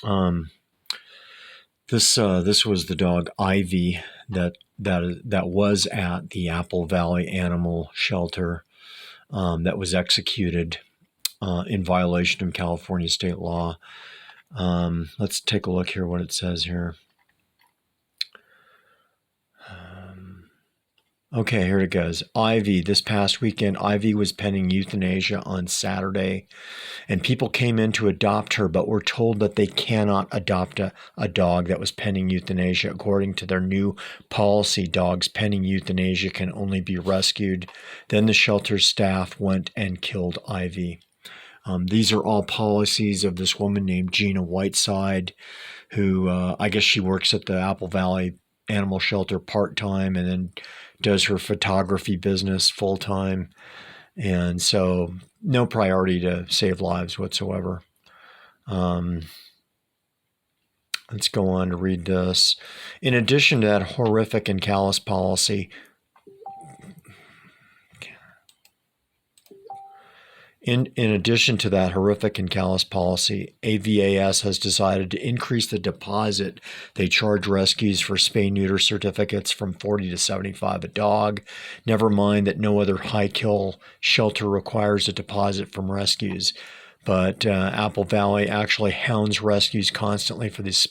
talking. This was the dog Ivy that was at the Apple Valley Animal Shelter that was executed in violation of California state law. Let's take a look here what it says here. Okay, here it goes. Ivy, this past weekend, Ivy was pending euthanasia on Saturday, and people came in to adopt her, but were told that they cannot adopt a dog that was pending euthanasia. According to their new policy, dogs pending euthanasia can only be rescued. Then the shelter staff went and killed Ivy. These are all policies of this woman named Gina Whiteside, who I guess she works at the Apple Valley Animal Shelter part-time and then does her photography business full-time. And so no priority to save lives whatsoever. Let's go on to read this. In addition to that horrific and callous policy, In addition to that horrific and callous policy, AVAS has decided to increase the deposit they charge rescues for spay-neuter certificates from $40 to $75 a dog. Never mind that no other high-kill shelter requires a deposit from rescues. But Apple Valley actually hounds rescues constantly for these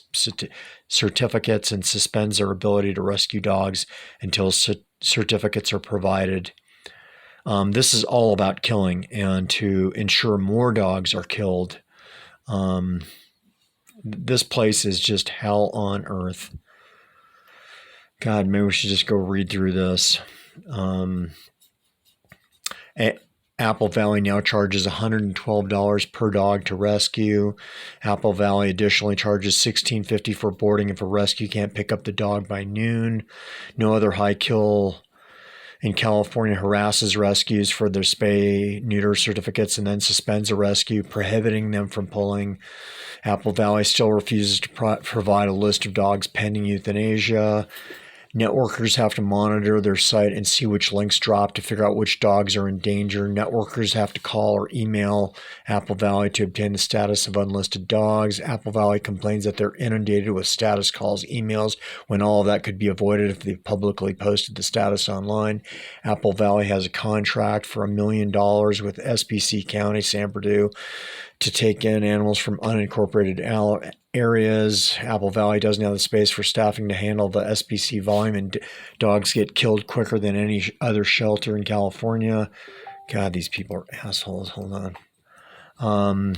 certificates and suspends their ability to rescue dogs until certificates are provided. This is all about killing and to ensure more dogs are killed. This place is just hell on earth. God, maybe we should just go read through this. Apple Valley now charges $112 per dog to rescue. Apple Valley additionally charges $16.50 for boarding if a rescue can't pick up the dog by noon. No other high kill in California harasses rescues for their spay-neuter certificates and then suspends a rescue, prohibiting them from pulling. Apple Valley still refuses to provide a list of dogs pending euthanasia. Networkers have to monitor their site and see which links drop to figure out which dogs are in danger. Networkers have to call or email Apple Valley to obtain the status of unlisted dogs. Apple Valley complains that they're inundated with status calls, emails, when all of that could be avoided if they publicly posted the status online. Apple Valley has a contract for $1 million with SPC County, San Bernardino, to take in animals from unincorporated areas. Apple Valley doesn't have the space for staffing to handle the SPC volume, and dogs get killed quicker than any other shelter in California. God, these people are assholes. Hold on.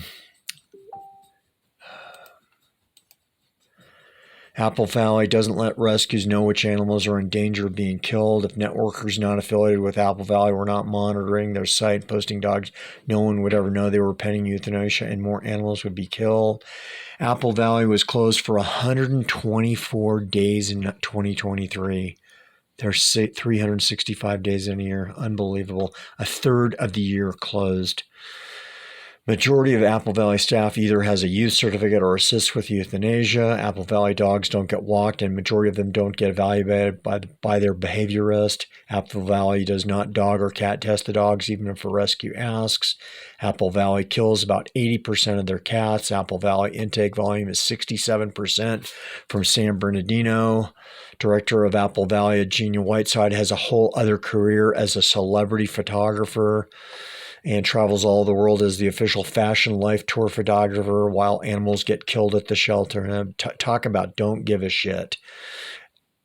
Apple Valley doesn't let rescues know which animals are in danger of being killed. If networkers not affiliated with Apple Valley were not monitoring their site, posting dogs, no one would ever know they were pending euthanasia and more animals would be killed. Apple Valley was closed for 124 days in 2023. There's 365 days in a year. Unbelievable. A third of the year closed. Majority of Apple Valley staff either has a youth certificate or assists with euthanasia. Apple Valley dogs don't get walked, and majority of them don't get evaluated by their behaviorist. Apple Valley does not dog or cat test the dogs, even if a rescue asks. Apple Valley kills about 80% of their cats. Apple Valley intake volume is 67% from San Bernardino. Director of Apple Valley, Gina Whiteside, has a whole other career as a celebrity photographer and travels all the world as the official fashion life tour photographer while animals get killed at the shelter. And talk about don't give a shit.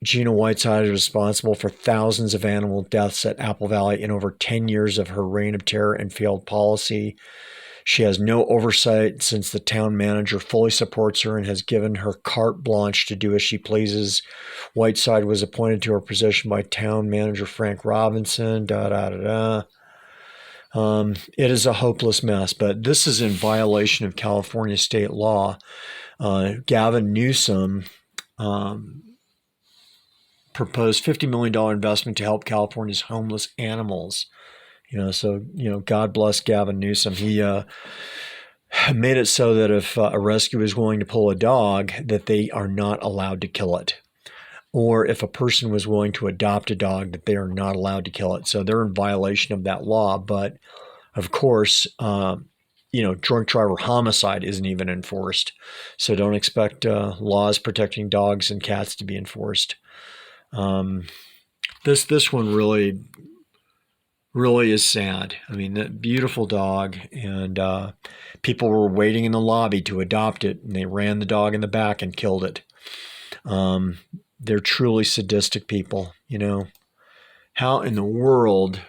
Gina Whiteside is responsible for thousands of animal deaths at Apple Valley in over 10 years of her reign of terror and failed policy. She has no oversight since the town manager fully supports her and has given her carte blanche to do as she pleases. Whiteside was appointed to her position by town manager Frank Robinson. It is a hopeless mess, but this is in violation of California state law. Gavin Newsom proposed $50 million investment to help California's homeless animals. God bless Gavin Newsom. He made it so that if a rescue is willing to pull a dog, that they are not allowed to kill it. Or if a person was willing to adopt a dog, that they are not allowed to kill it. So they're in violation of that law. But of course, drunk driver homicide isn't even enforced. So don't expect laws protecting dogs and cats to be enforced. This one really is sad. I mean, that beautiful dog, and people were waiting in the lobby to adopt it, and they ran the dog in the back and killed it. They're truly sadistic people. How in the world?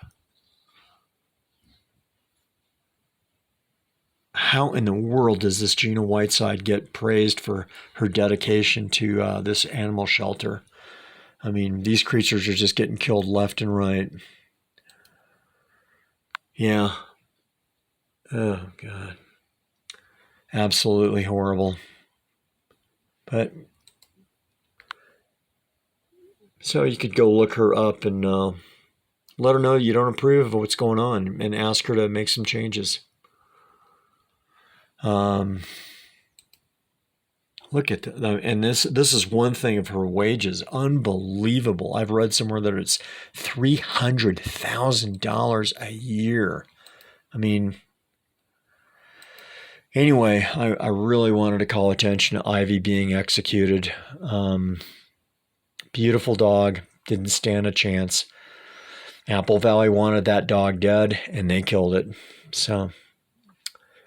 How in the world does this Gina Whiteside get praised for her dedication to this animal shelter? I mean, these creatures are just getting killed left and right. Yeah. Oh, God. Absolutely horrible. But, so you could go look her up and let her know you don't approve of what's going on and ask her to make some changes. Look at that. And this is one thing of her wages. Unbelievable. I've read somewhere that it's $300,000 a year. I mean, anyway, I really wanted to call attention to Ivy being executed. Beautiful dog. Didn't stand a chance. Apple Valley wanted that dog dead, and they killed it. So,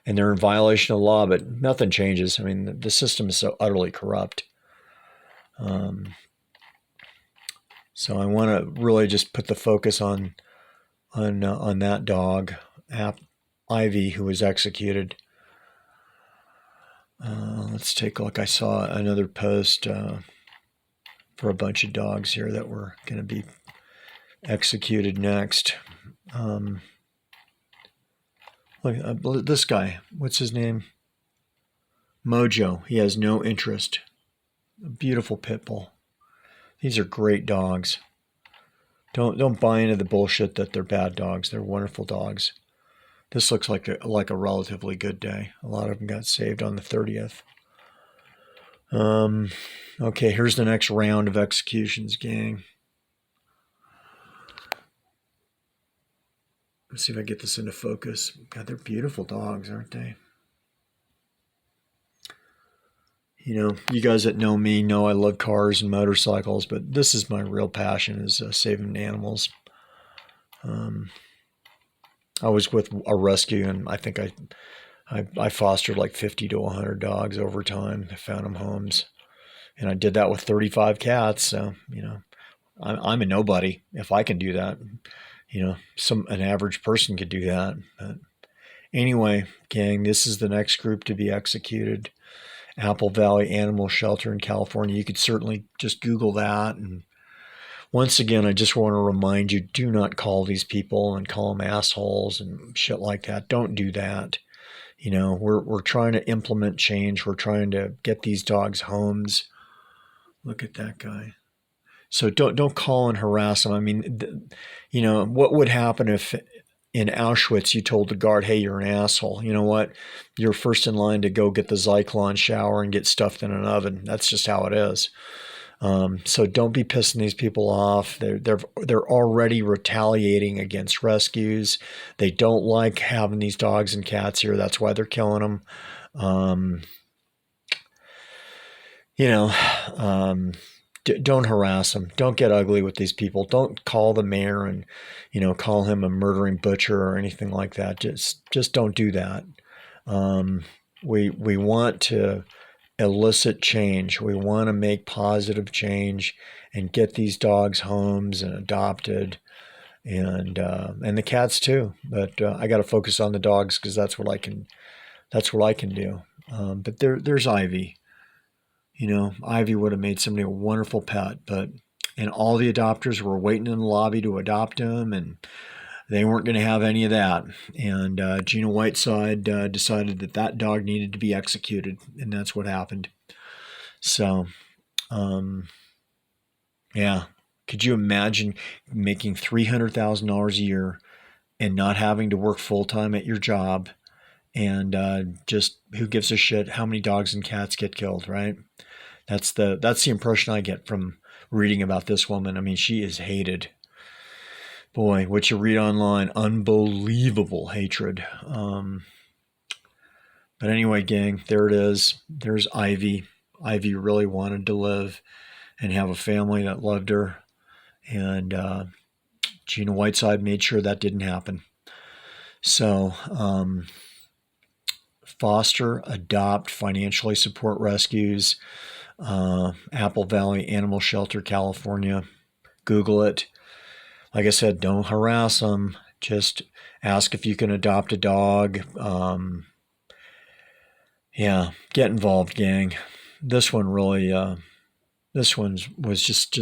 and they're in violation of law, but nothing changes. I mean, the system is so utterly corrupt. So I want to really just put the focus on that dog, Ivy, who was executed. Let's take a look. I saw another post for a bunch of dogs here that were going to be executed next. Look, this guy, what's his name? Mojo. He has no interest. A beautiful pit bull. These are great dogs. Don't buy into the bullshit that they're bad dogs. They're wonderful dogs. This looks like a relatively good day. A lot of them got saved on the 30th. Okay, here's the next round of executions, gang. Let's see if I get this into focus. God, they're beautiful dogs, aren't they? You guys that know me know I love cars and motorcycles, but this is my real passion, is saving animals. I was with a rescue, and I think I fostered like 50 to 100 dogs over time. I found them homes, and I did that with 35 cats. So I'm a nobody if I can do that. An average person could do that. But anyway, gang, this is the next group to be executed. Apple Valley Animal Shelter in California. You could certainly just Google that. And once again, I just want to remind you, do not call these people and call them assholes and shit like that. Don't do that. We're trying to implement change. We're trying to get these dogs homes. Look at that guy. So don't call and harass them. I mean, what would happen if in Auschwitz you told the guard, hey, you're an asshole. You know what? You're first in line to go get the Zyklon shower and get stuffed in an oven. That's just how it is. So don't be pissing these people off. They're already retaliating against rescues. They don't like having these dogs and cats here. That's why they're killing them. Don't harass them. Don't get ugly with these people. Don't call the mayor and, call him a murdering butcher or anything like that. Just don't do that. We want to elicit change. We want to make positive change and get these dogs homes and adopted, and the cats too. But I got to focus on the dogs because that's what I can do. But there's Ivy. Ivy would have made somebody a wonderful pet, and all the adopters were waiting in the lobby to adopt him, and they weren't going to have any of that. And Gina Whiteside decided that dog needed to be executed, and that's what happened. So, yeah. Could you imagine making $300,000 a year and not having to work full-time at your job, and just who gives a shit how many dogs and cats get killed, right? That's the impression I get from reading about this woman. I mean, she is hated. Boy, what you read online, unbelievable hatred. But anyway, gang, there it is. There's Ivy. Ivy really wanted to live and have a family that loved her. And Gina Whiteside made sure that didn't happen. So foster, adopt, financially support rescues. Apple Valley Animal Shelter, California. Google it. Like I said, don't harass them. Just ask if you can adopt a dog. Yeah, get involved, gang. This one really, this one was just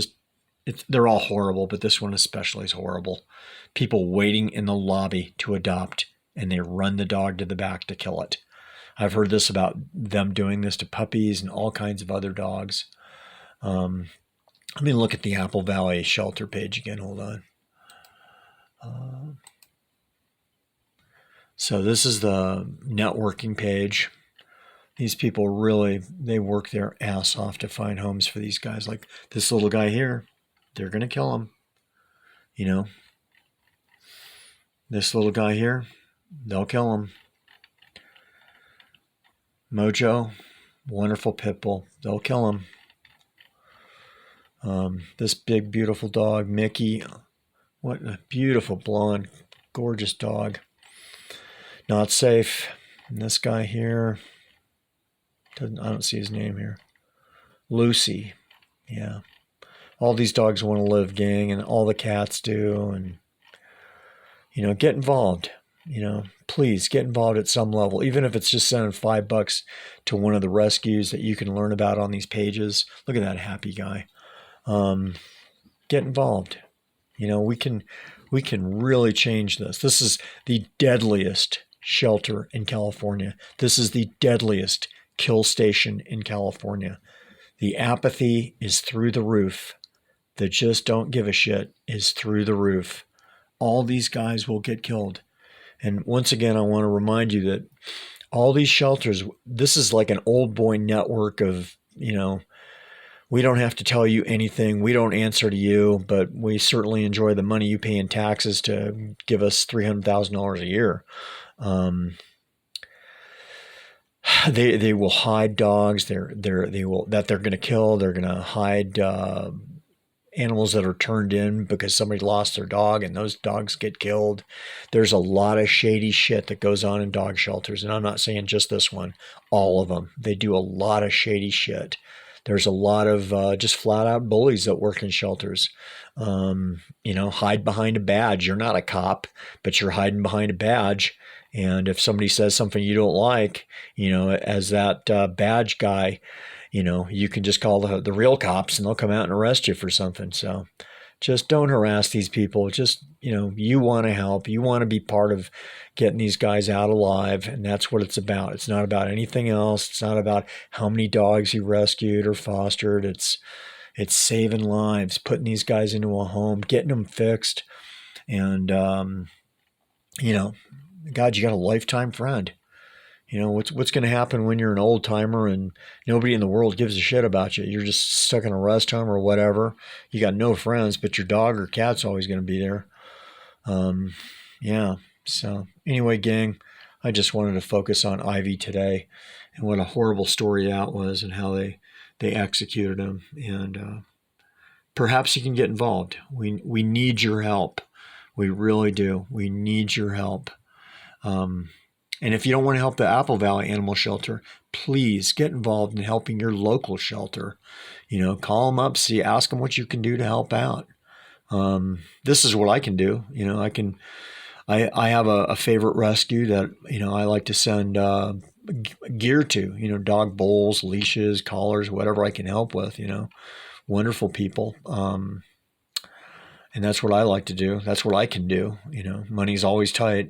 they're all horrible, but this one especially is horrible. People waiting in the lobby to adopt, and they run the dog to the back to kill it. I've heard this about them doing this to puppies and all kinds of other dogs. Let me look at the Apple Valley shelter page again. Hold on. So this is the networking page. These people really, they work their ass off to find homes for these guys. Like this little guy here, they're going to kill him. You know, this little guy here, they'll kill him. Mojo, wonderful pit bull, they'll kill him. This big, beautiful dog, Mickey, what a beautiful, blonde, gorgeous dog. Not safe. And this guy here, I don't see his name here. Lucy, yeah. All these dogs want to live, gang, and all the cats do. And, you know, get involved. You know, please get involved at some level, even if it's just sending $5 to one of the rescues that you can learn about on these pages. Look at that happy guy. Get involved. You know, we can really change this. This is the deadliest shelter in California. This is the deadliest kill station in California. The apathy is through the roof. The just don't give a shit is through the roof. All these guys will get killed. And once again, I want to remind you that all these shelters, this is like an old boy network of, you know, we don't have to tell you anything. We don't answer to you, but we certainly enjoy the money you pay in taxes to give us $300,000 a year. They will hide dogs. They're going to kill. They're going to hide animals that are turned in because somebody lost their dog and those dogs get killed. There's a lot of shady shit that goes on in dog shelters. And I'm not saying just this one, all of them. They do a lot of shady shit. There's a lot of just flat out bullies that work in shelters. You know, hide behind a badge. You're not a cop, but you're hiding behind a badge. And if somebody says something you don't like, you know, as that badge guy, you know, you can just call the real cops and they'll come out and arrest you for something. So just don't harass these people. Just, you know, you want to help. You want to be part of getting these guys out alive. And that's what it's about. It's not about anything else. It's not about how many dogs you rescued or fostered. It's saving lives, putting these guys into a home, getting them fixed. And, you know, God, you got a lifetime friend. You know, what's going to happen when you're an old timer and nobody in the world gives a shit about you? You're just stuck in a rest home or whatever. You got no friends, but your dog or cat's always going to be there. Yeah. So anyway, gang, I just wanted to focus on Ivy today and what a horrible story that was and how they executed him. And perhaps you can get involved. We need your help. We really do. We need your help. And if you don't want to help the Apple Valley Animal Shelter, please get involved in helping your local shelter. You know, call them up, ask them what you can do to help out. This is what I can do. You know, I have a favorite rescue that, you know, I like to send gear to, you know, dog bowls, leashes, collars, whatever I can help with, you know, wonderful people. And that's what I like to do. That's what I can do. You know, money's always tight.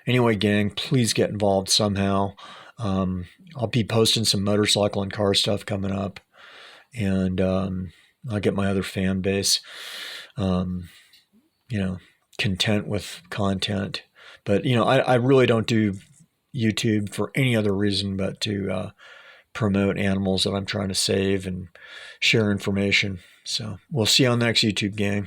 Anyway, gang, please get involved somehow. I'll be posting some motorcycle and car stuff coming up. And I'll get my other fan base, you know, content with content. But, you know, I really don't do YouTube for any other reason but to promote animals that I'm trying to save and share information. So we'll see you on the next YouTube, gang.